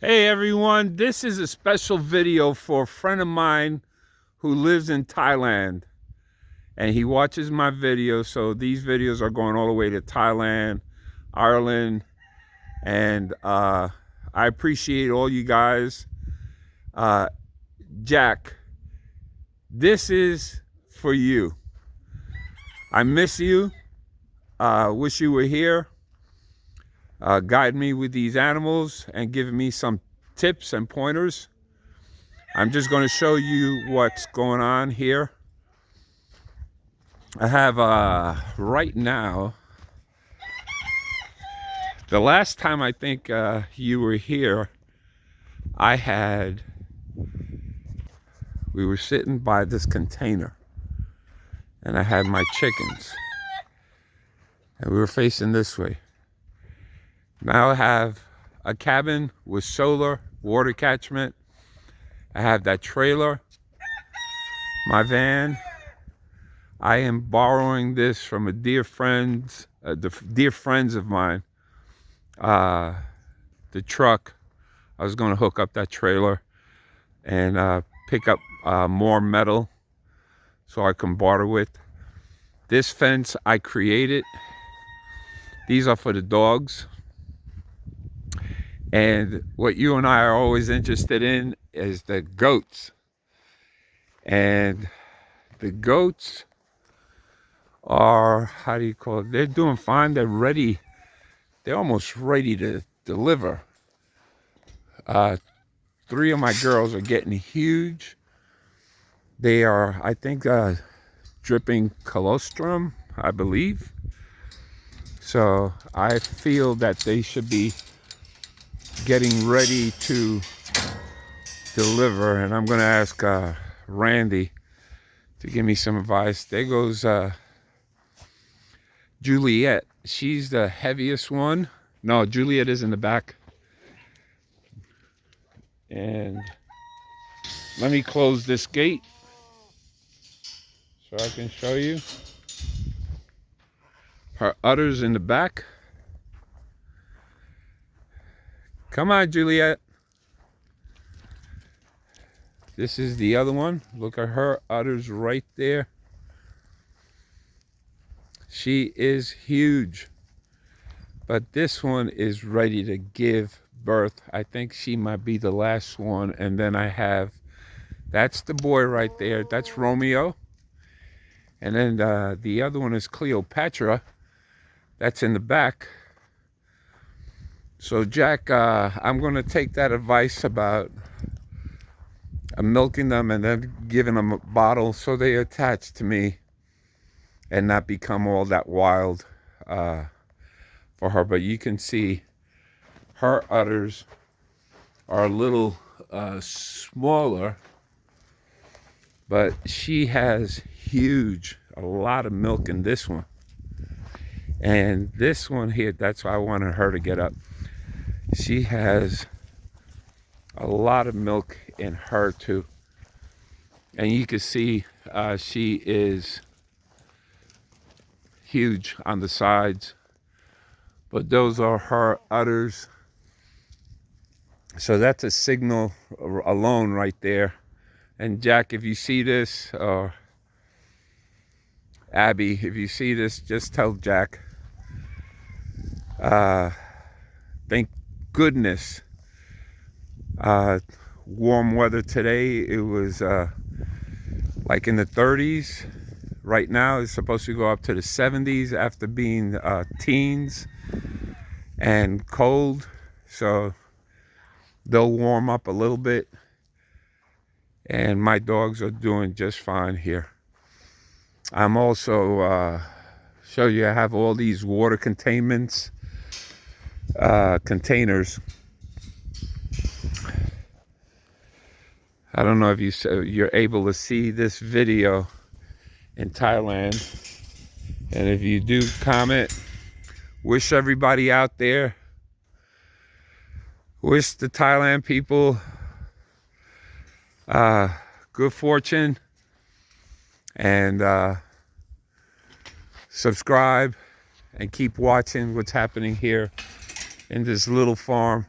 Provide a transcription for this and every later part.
Hey everyone, this is a special video for a friend of mine who lives in Thailand, and he watches my videos. So these videos are going all the way to Thailand, Ireland, and I appreciate all you guys. Jack, this is for you. I miss you. Wish you were here. Guide me with these animals and give me some tips and pointers. I'm just going to show you what's going on here. I have right now, the last time I think you were here, we were sitting by this container and I had my chickens and we were facing this way. Now I have a cabin with solar water catchment. I have that trailer, my van. I am borrowing this from a dear friends of mine. The truck, I was going to hook up that trailer and pick up more metal so I can barter with. This fence I created. These are for the dogs. And what you and I are always interested in is the goats. And the goats are, how do you call it? They're doing fine. They're ready. They're almost ready to deliver. 3 of my girls are getting huge. They are, I think, dripping colostrum, I believe. So I feel that they should be getting ready to deliver, and I'm going to ask Randy to give me some advice. There goes Juliet. She's the heaviest one. No, Juliet is in the back. And let me close this gate so I can show you. Her udder's in the back. Come on, Juliet. This is the other one. Look at her udders right there. She is huge. But this one is ready to give birth. I think she might be the last one. And then I have, that's the boy right there. That's Romeo. And then the other one is Cleopatra. That's in the back. So Jack, I'm going to take that advice about milking them and then giving them a bottle so they attach to me and not become all that wild for her. But you can see her udders are a little smaller, but she has a lot of milk in this one. And this one here, that's why I wanted her to get up. She has a lot of milk in her too. And you can see she is huge on the sides. But those are her udders. So that's a signal alone right there. And Jack, if you see this, or Abby, if you see this, just tell Jack. Thank goodness. Warm weather today. It was like in the 30s. Right now it's supposed to go up to the 70s after being teens and cold. So they'll warm up a little bit. And my dogs are doing just fine here. I'm also show you I have all these water containments containers. I don't know if you're able to see this video in Thailand, and if you do, comment. Wish everybody out there, wish the Thailand people good fortune, and subscribe and keep watching what's happening here in this little farm.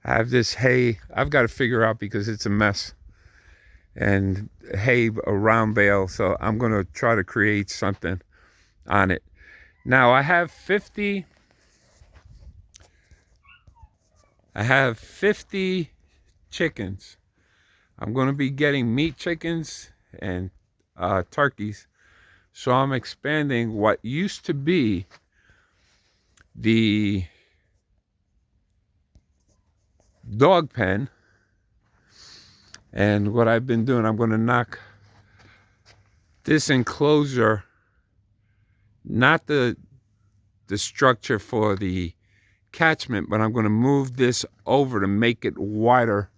I have this hay I've got to figure out because it's a mess. And hay, a round bale, so I'm going to try to create something on it. Now I have 50 chickens. I'm going to be getting meat chickens and turkeys. So I'm expanding what used to be the dog pen. And what I've been doing, I'm going to knock this enclosure, not the structure for the catchment, but I'm going to move this over to make it wider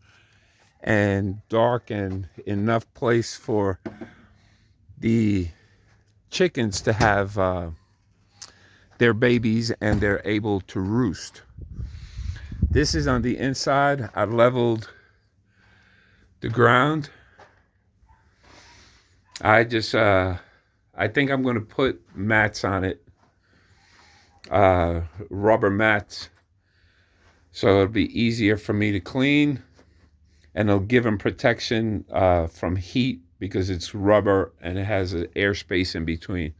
and dark and enough place for the chickens to have their babies and they're able to roost. This is on the inside. I leveled the ground. I just I think I'm going to put mats on it, rubber mats, so it'll be easier for me to clean, and it'll give them protection from heat because it's rubber and it has an airspace in between.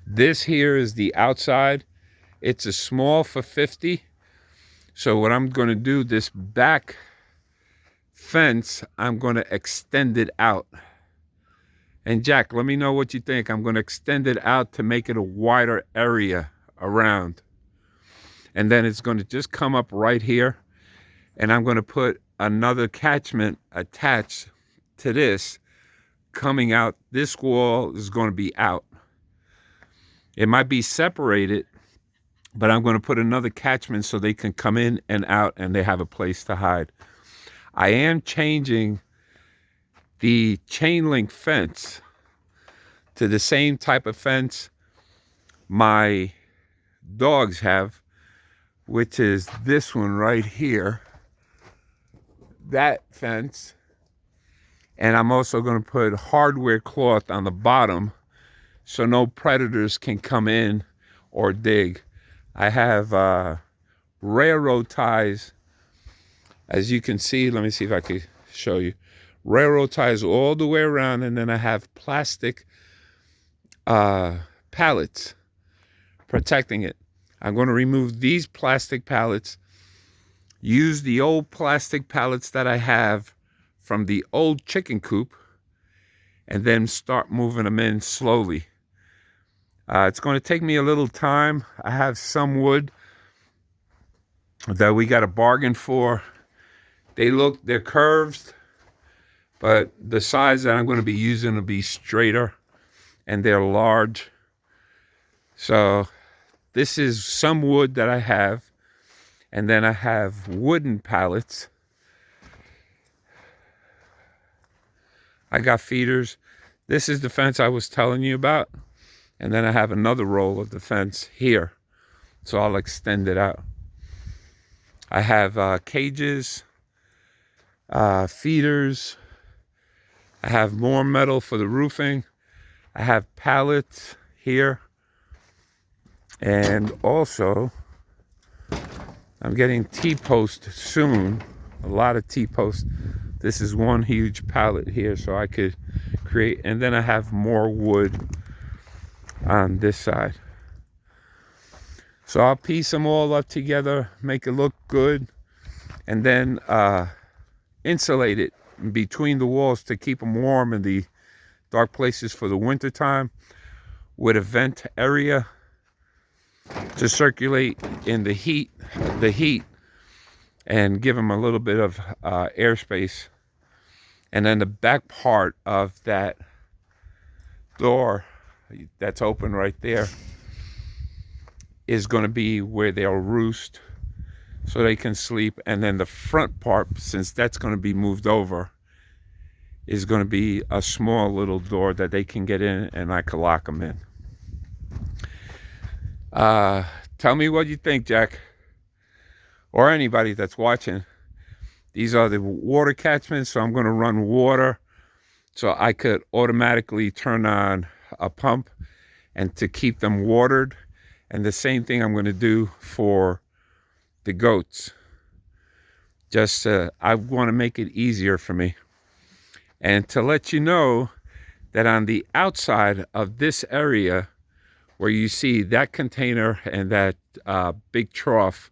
This here is the outside. It's a small for 50. So what I'm going to do, this back fence, I'm going to extend it out. And Jack, let me know what you think. I'm going to extend it out to make it a wider area around. And then it's going to just come up right here. And I'm going to put another catchment attached to this coming out. This wall is going to be out. It might be separated, but I'm going to put another catchment so they can come in and out and they have a place to hide. I am changing the chain link fence to the same type of fence my dogs have, which is this one right here, that fence. And I'm also going to put hardware cloth on the bottom so no predators can come in or dig. I have railroad ties, as you can see. Let me see if I can show you. Railroad ties all the way around, and then I have plastic pallets protecting it. I'm going to remove these plastic pallets, use the old plastic pallets that I have from the old chicken coop, and then start moving them in slowly. It's going to take me a little time. I have some wood that we got a bargain for. They're curved, but the size that I'm going to be using will be straighter, and they're large. So this is some wood that I have, and then I have wooden pallets. I got feeders. This is the fence I was telling you about. And then I have another roll of the fence here. So I'll extend it out. I have cages, feeders. I have more metal for the roofing. I have pallets here. And also, I'm getting T-post soon. A lot of T-post. This is one huge pallet here, so I could create. And then I have more wood on this side. So I'll piece them all up together, make it look good, and then insulate it between the walls to keep them warm in the dark places for the winter time, with a vent area to circulate in the heat, and give them a little bit of airspace. And then the back part of that door that's open right there is going to be where they'll roost so they can sleep. And then the front part, since that's going to be moved over, is going to be a small little door that they can get in, and I can lock them in. Tell me what you think, Jack, or anybody that's watching. These are the water catchments, so I'm going to run water so I could automatically turn on a pump and to keep them watered. And the same thing I'm going to do for the goats. Just I want to make it easier for me. And to let you know that on the outside of this area where you see that container and that big trough,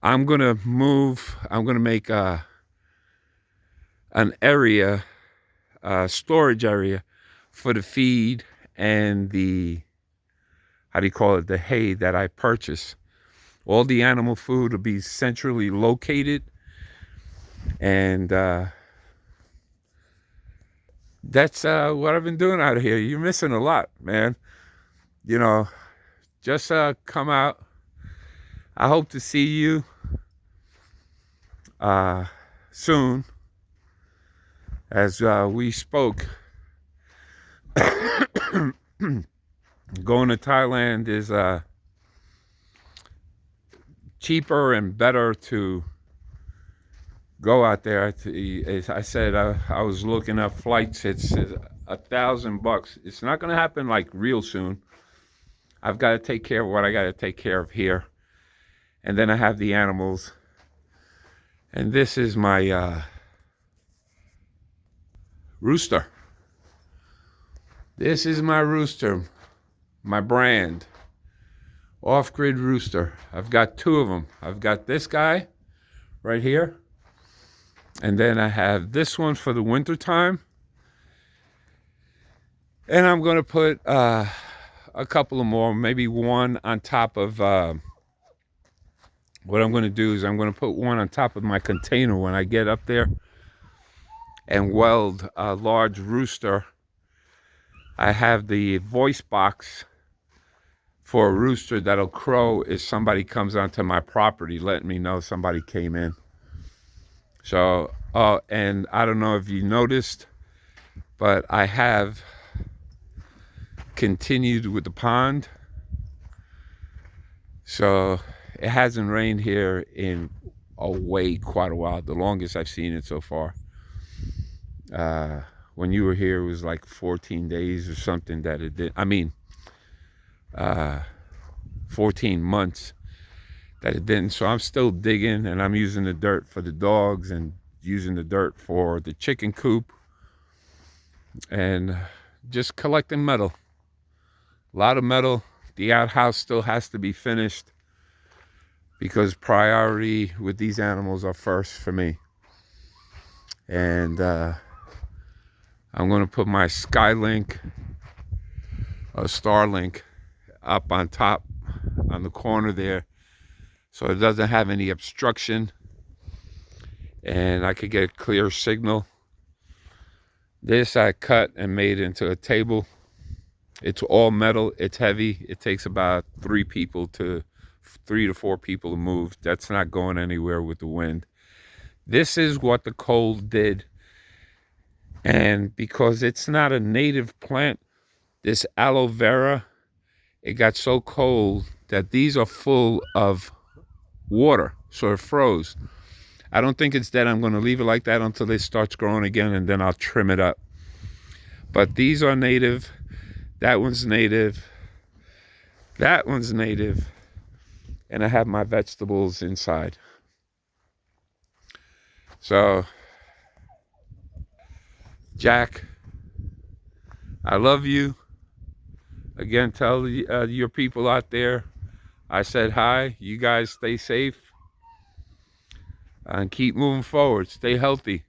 I'm going to make an area, storage area for the feed and the, how do you call it, the hay that I purchase. All the animal food will be centrally located, and that's what I've been doing out here. You're missing a lot, man. You know, just come out. I hope to see you soon. As we spoke, going to Thailand is cheaper and better to go out there. As I said, I was looking up flights. It's $1,000. It's not going to happen like real soon. I've got to take care of what I got to take care of here, and then I have the animals. And this is my rooster. This is my rooster, my brand, off-grid rooster. I've got two of them. I've got this guy right here, and then I have this one for the winter time. And I'm going to put a couple of more, maybe one on top of, what I'm going to do is I'm going to put one on top of my container when I get up there and weld a large rooster. I have the voice box for a rooster that'll crow if somebody comes onto my property, letting me know somebody came in. So, and I don't know if you noticed, but I have continued with the pond. So it hasn't rained here in quite a while, the longest I've seen it so far. When you were here, it was like 14 days or something that it did. 14 months that it didn't. So I'm still digging, and I'm using the dirt for the dogs and using the dirt for the chicken coop, and just collecting metal. A lot of metal. The outhouse still has to be finished because priority with these animals are first for me. And I'm going to put my Starlink up on top, on the corner there, so it doesn't have any obstruction, and I could get a clear signal. This I cut and made into a table. It's all metal. It's heavy. It takes about 3 to 4 people to move. That's not going anywhere with the wind. This is what the cold did. And because it's not a native plant, this aloe vera, it got so cold that these are full of water. So it froze. I don't think it's dead. I'm going to leave it like that until it starts growing again, and then I'll trim it up. But these are native. That one's native. That one's native. And I have my vegetables inside. So, Jack, I love you. Again, tell your people out there I said hi. You guys stay safe and keep moving forward. Stay healthy.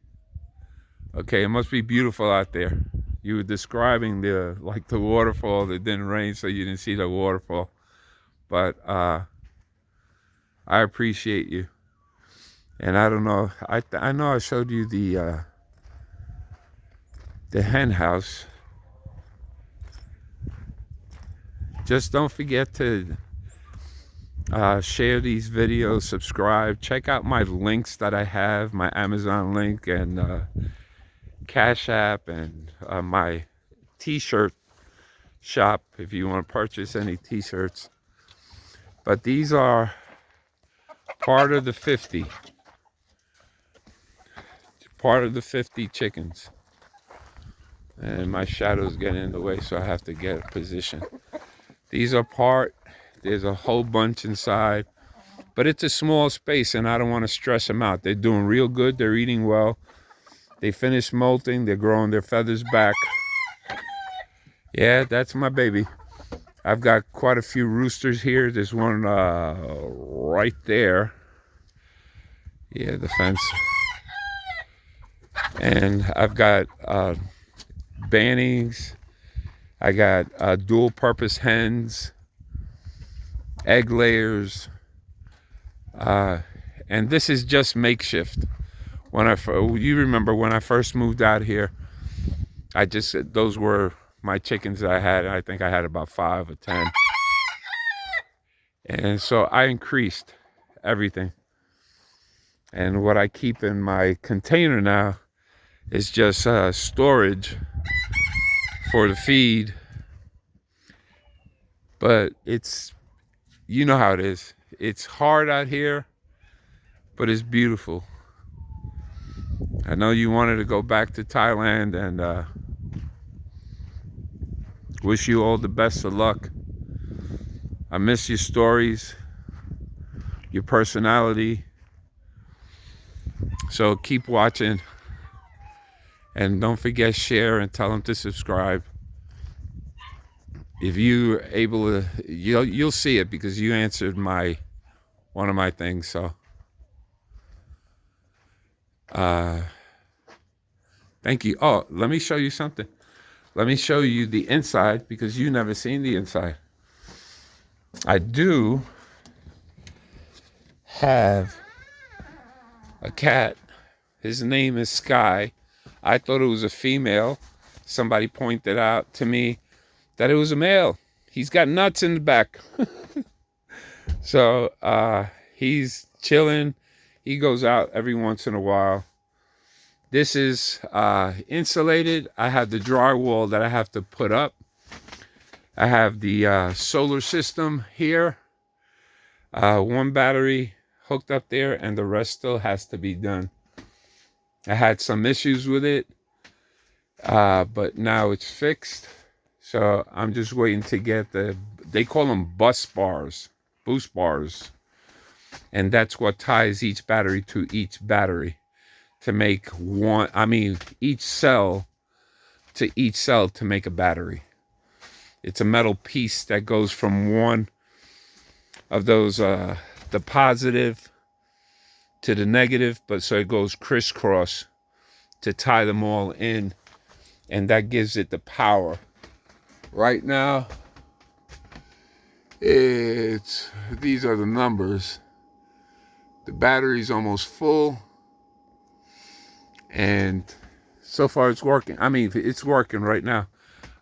Okay, it must be beautiful out there. You were describing the waterfall that didn't rain, so you didn't see the waterfall. But I appreciate you. And I don't know. I know I showed you the hen house. Just don't forget to share these videos, subscribe, check out my links that I have, my Amazon link and Cash App, and my t-shirt shop if you want to purchase any t-shirts. But these are part of the 50 chickens. And my shadow's getting in the way, so I have to get a position. These are there's a whole bunch inside. But it's a small space, and I don't want to stress them out. They're doing real good. They're eating well. They finished molting. They're growing their feathers back. Yeah, that's my baby. I've got quite a few roosters here. There's one right there. Yeah, the fence. And I've got bannings. I got dual purpose hens, egg layers, and this is just makeshift. You remember when I first moved out here, I just said those were my chickens that I had. I think I had about 5 or 10. And so I increased everything. And what I keep in my container now is just storage for the feed. But it's, you know how it is. It's hard out here, but it's beautiful. I know you wanted to go back to Thailand, and wish you all the best of luck. I miss your stories, your personality. So keep watching, and don't forget, share and tell them to subscribe. If you're able to, you'll see it because you answered one of my things. So thank you. Oh, let me show you something. Let me show you the inside because you never seen the inside. I do have a cat. His name is Sky. I thought it was a female. Somebody pointed out to me that it was a male. He's got nuts in the back. So he's chilling. He goes out every once in a while. This is insulated. I have the drywall that I have to put up. I have the solar system here. One battery hooked up there, and the rest still has to be done. I had some issues with it, but now it's fixed. So I'm just waiting to get they call them boost bars. And that's what ties each battery to each battery to make each cell to each cell to make a battery. It's a metal piece that goes from one of those, the positive to the negative, but so it goes crisscross to tie them all in, and that gives it the power. Right now, these are the numbers. The battery's almost full, and so far it's working. It's working right now.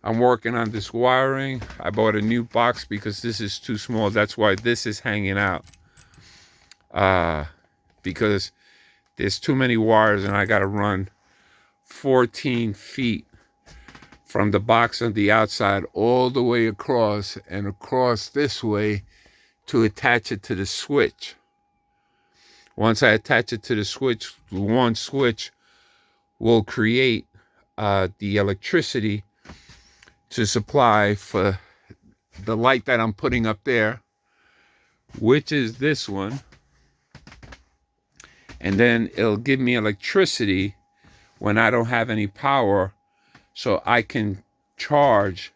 I'm working on this wiring. I bought a new box because this is too small. That's why this is hanging out. Because there's too many wires, and I got to run 14 feet from the box on the outside all the way across and across this way to attach it to the switch. Once I attach it to the switch, one switch will create the electricity to supply for the light that I'm putting up there, which is this one. And then it'll give me electricity when I don't have any power, so I can charge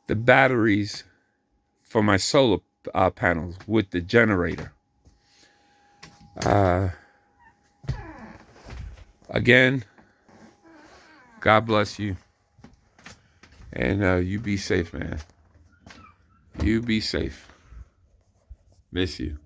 the batteries for my solar panels with the generator. Again, God bless you. And you be safe, man. You be safe. Miss you.